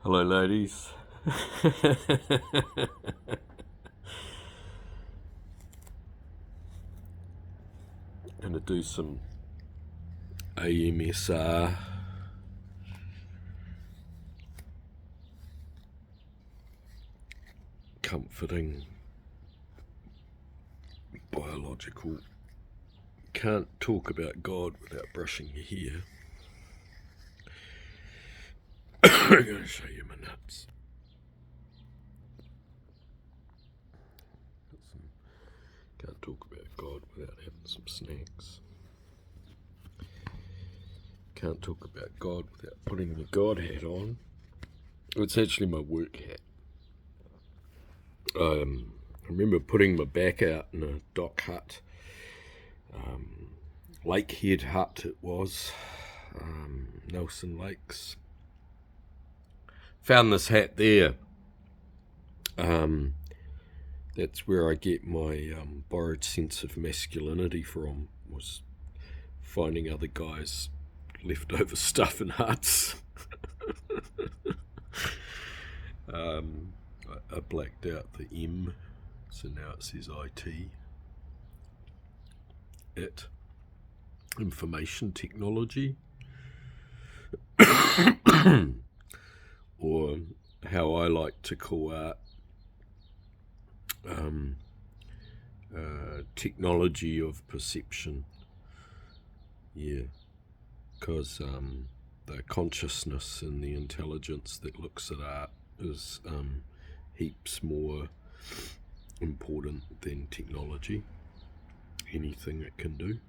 Hello, ladies. Gonna do some AMSR. Comforting. Biological. Can't talk about God without brushing your hair. I'm gonna show you my nuts. Can't talk about God without having some snacks. Can't talk about God without putting my God hat on. It's actually my work hat. I remember putting my back out in a dock hut, Lakehead hut it was, Nelson Lakes. Found this hat there. That's where I get my borrowed sense of masculinity from, was finding other guys' leftover stuff in huts. I blacked out the M, so now it says IT. It. Information technology. Or how I like to call art, technology of perception. Yeah, because the consciousness and the intelligence that looks at art is heaps more important than technology, anything it can do.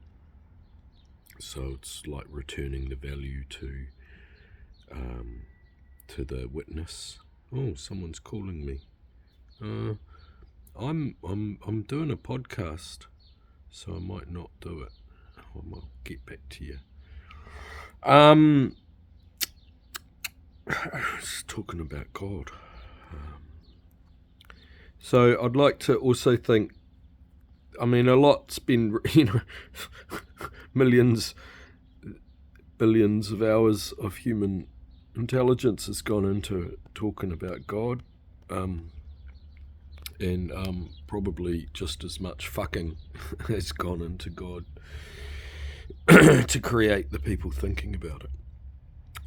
So it's like returning the value to the witness. Oh, someone's calling me. I'm doing a podcast, so I might not do it. I'll get back to you. Just talking about God. So I'd like to also think, I mean, a lot's been, millions, billions of hours of human intelligence has gone into talking about God, and probably just as much fucking has gone into God to create the people thinking about it.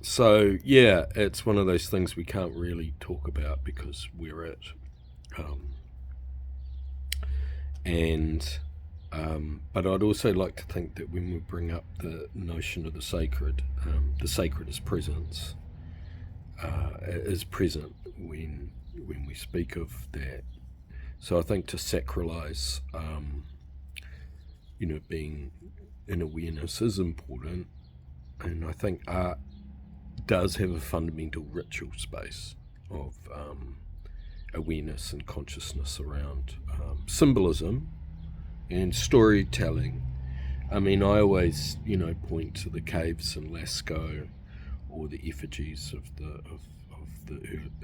So yeah, it's one of those things we can't really talk about because we're at but I'd also like to think that when we bring up the notion of the sacred is presence, is present when we speak of that. So I think to sacralize, being in awareness is important, and I think art does have a fundamental ritual space of awareness and consciousness around symbolism and storytelling. I mean, I always, point to the caves in Lascaux or the effigies of the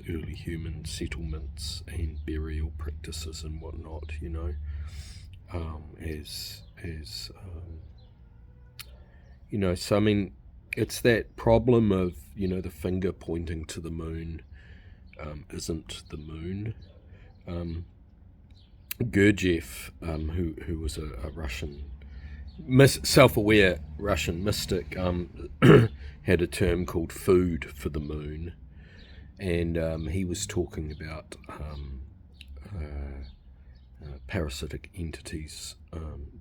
early human settlements and burial practices and whatnot, so I mean, it's that problem of, the finger pointing to the moon isn't the moon. Gurdjieff, who was a Russian, self-aware Russian mystic, had a term called food for the moon, and he was talking about parasitic entities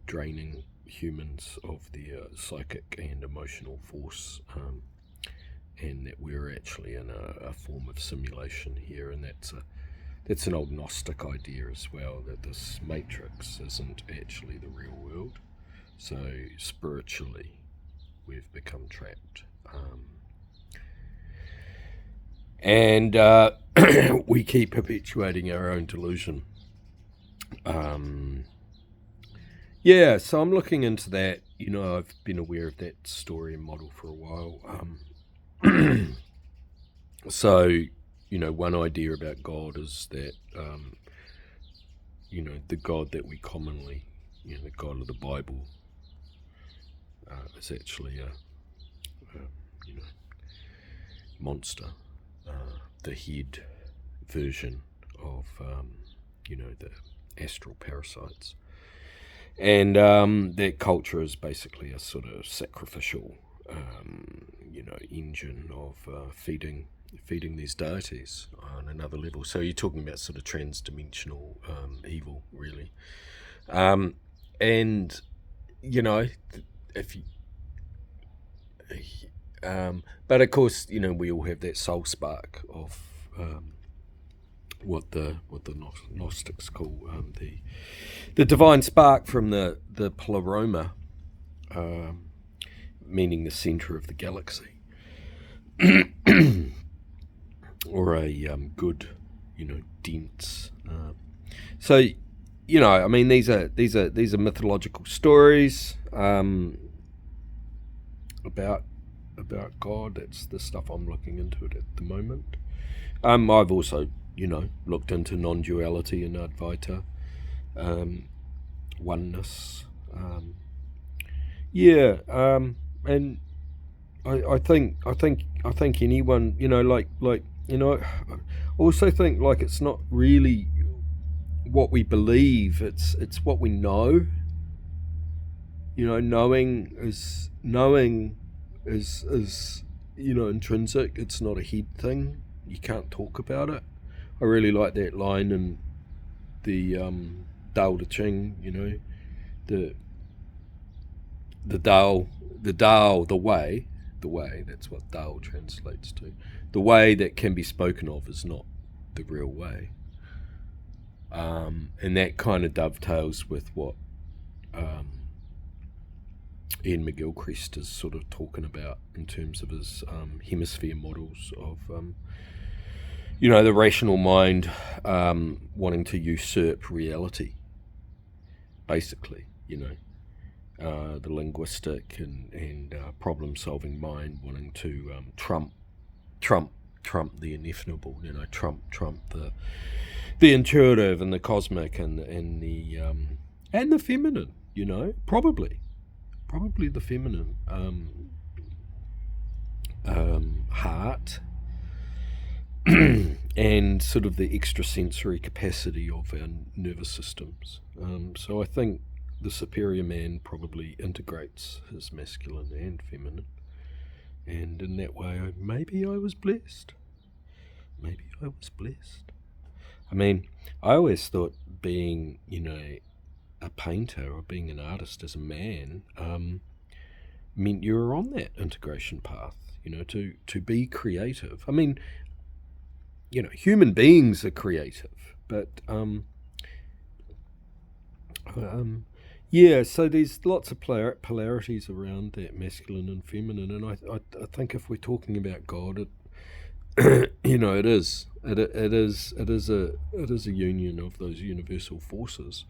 draining humans of their psychic and emotional force, and that we're actually in a form of simulation here, and that's an old Gnostic idea as well, that this matrix isn't actually the real world. So spiritually, we've become trapped. And we keep perpetuating our own delusion. So I'm looking into that. I've been aware of that story and model for a while. So, one idea about God is that, the God that we commonly, the God of the Bible, is actually a monster the head version of the astral parasites, and that culture is basically a sort of sacrificial engine of feeding these deities on another level. So you're talking about sort of trans-dimensional evil, really. And if you but of course, we all have that soul spark of what the Gnostics call the divine spark from the pleroma, meaning the center of the galaxy, or a good, dense. So, I mean, these are mythological stories about God. That's the stuff I'm looking into at the moment. I've also, looked into non-duality and Advaita, oneness. And I think anyone, I also think like it's not really what we believe, it's what we know. Knowing is intrinsic. It's not a head thing. You can't talk about it. I really like that line in the Tao Te Ching, the Tao, the way, that's what Tao translates to. The way that can be spoken of is not the real way. And that kind of dovetails with what Ian McGilchrist is sort of talking about in terms of his hemisphere models of the rational mind wanting to usurp reality, basically, the linguistic and problem-solving mind wanting to trump the ineffable, trump the intuitive and the cosmic and the feminine, probably the feminine heart. And sort of the extrasensory capacity of our nervous systems. So I think the superior man probably integrates his masculine and feminine. And in that way, maybe I was blessed. I mean, I always thought being, a painter or being an artist as a man meant you were on that integration path, to be creative. I mean, human beings are creative, but so there's lots of polarities around that masculine and feminine, and I think if we're talking about God, it is a union of those universal forces,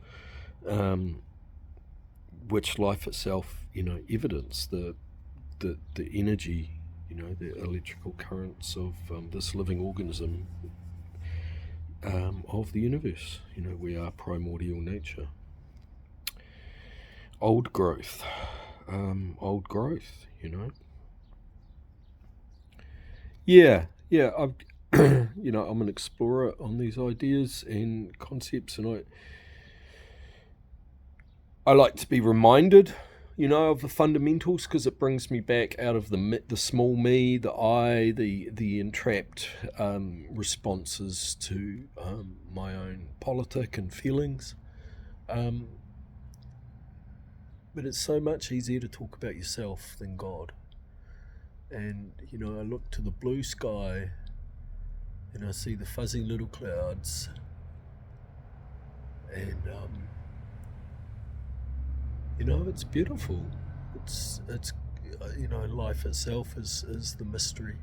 which life itself, evidence the energy. The electrical currents of this living organism of the universe. We are primordial nature. Old growth. Yeah. I'm an explorer on these ideas and concepts, and I like to be reminded, of the fundamentals, because it brings me back out of the small me, the I, the entrapped responses to my own politic and feelings. But it's so much easier to talk about yourself than God. And, I look to the blue sky and I see the fuzzy little clouds, and it's beautiful. It's life itself is the mystery.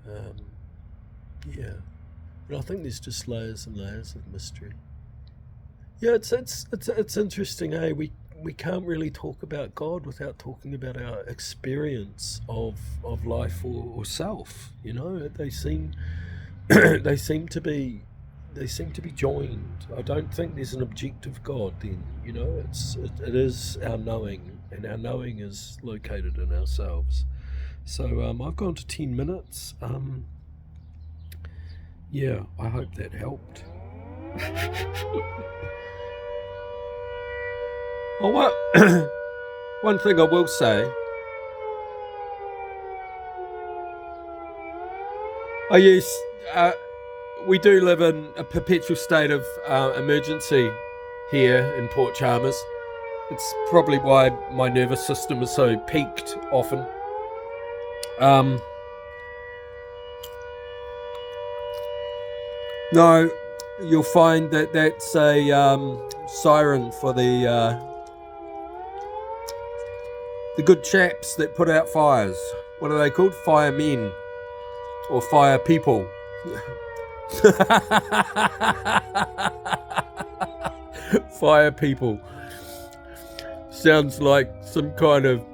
And I think there's just layers and layers of mystery. Yeah, it's interesting, eh? We can't really talk about God without talking about our experience of life or self. They seem they seem to be joined. I don't think there's an objective God then. It is our knowing, and our knowing is located in ourselves. So I've gone to 10 minutes. yeah, I hope that helped. Oh, well, one thing I will say, yes, we do live in a perpetual state of emergency here in Port Chalmers. It's probably why my nervous system is so peaked often. No, you'll find that that's a siren for the good chaps that put out fires. What are they called? Firemen or fire people. Fire people. Sounds like some kind of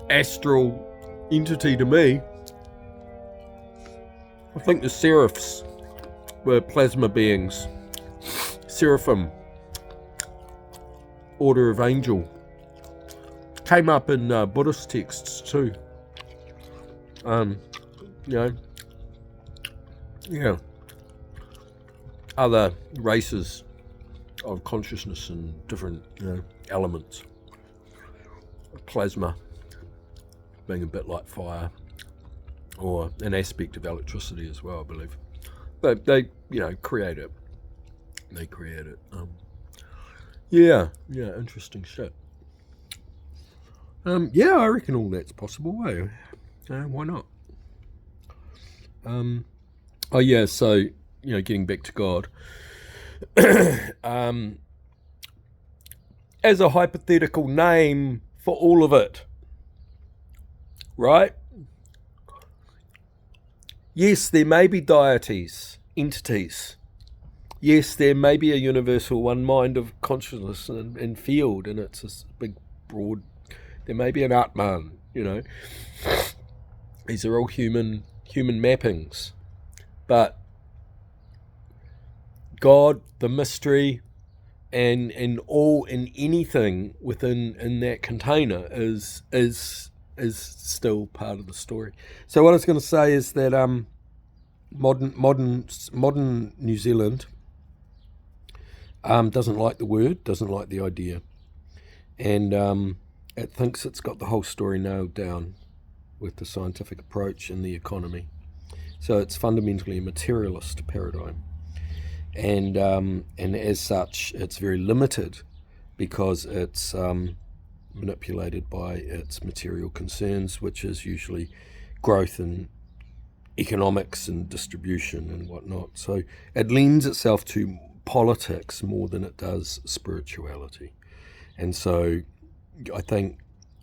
astral entity to me. I think the seraphs were plasma beings. Seraphim, order of angel. Came up in Buddhist texts too. Yeah. Other races of consciousness and different elements. Plasma being a bit like fire, or an aspect of electricity as well, I believe. But they create it. They create it. Yeah, interesting shit. Yeah, I reckon all that's possible. Eh? Why not? Oh yeah, so getting back to God. As a hypothetical name for all of it, right? Yes, there may be deities, entities. Yes, there may be a universal one mind of consciousness and field, and it's a big, broad. There may be an Atman, These are all human mappings. But God, the mystery, and anything within that container is still part of the story. So what I was going to say is that modern New Zealand doesn't like the word, doesn't like the idea, and it thinks it's got the whole story nailed down with the scientific approach and the economy. So it's fundamentally a materialist paradigm, and as such, it's very limited because it's manipulated by its material concerns, which is usually growth and economics and distribution and whatnot. So it lends itself to politics more than it does spirituality. And so I think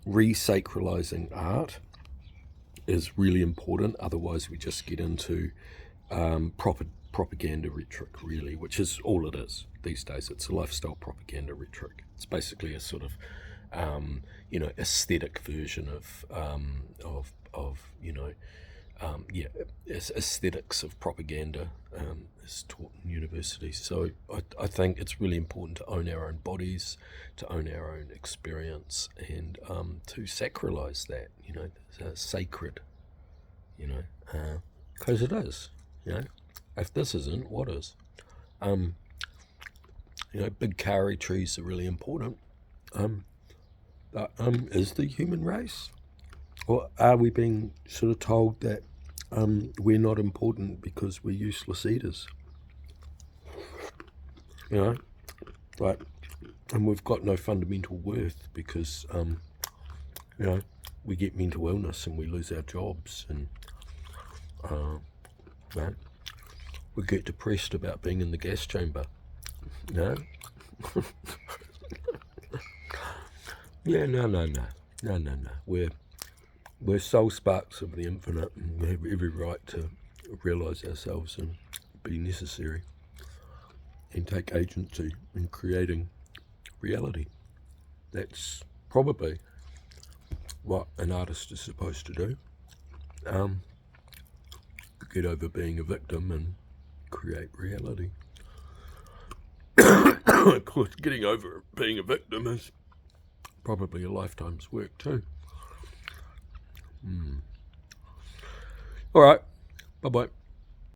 resacralizing art is really important. Otherwise we just get into propaganda rhetoric, really, which is all it is these days. It's a lifestyle propaganda rhetoric. It's basically a sort of aesthetic version of aesthetics of propaganda is taught in universities. So I think it's really important to own our own bodies, to own our own experience, and to sacralize that, sacred, because it is, if this isn't, what is? Big kauri trees are really important. But is the human race? Or are we being sort of told that we're not important because we're useless eaters? And we've got no fundamental worth because, we get mental illness and we lose our jobs, and we get depressed about being in the gas chamber. No. No. We're soul sparks of the infinite, and we have every right to realise ourselves and be necessary and take agency in creating reality. That's probably what an artist is supposed to do. Get over being a victim and create reality. Of course, getting over being a victim is probably a lifetime's work too. All right. Bye-bye.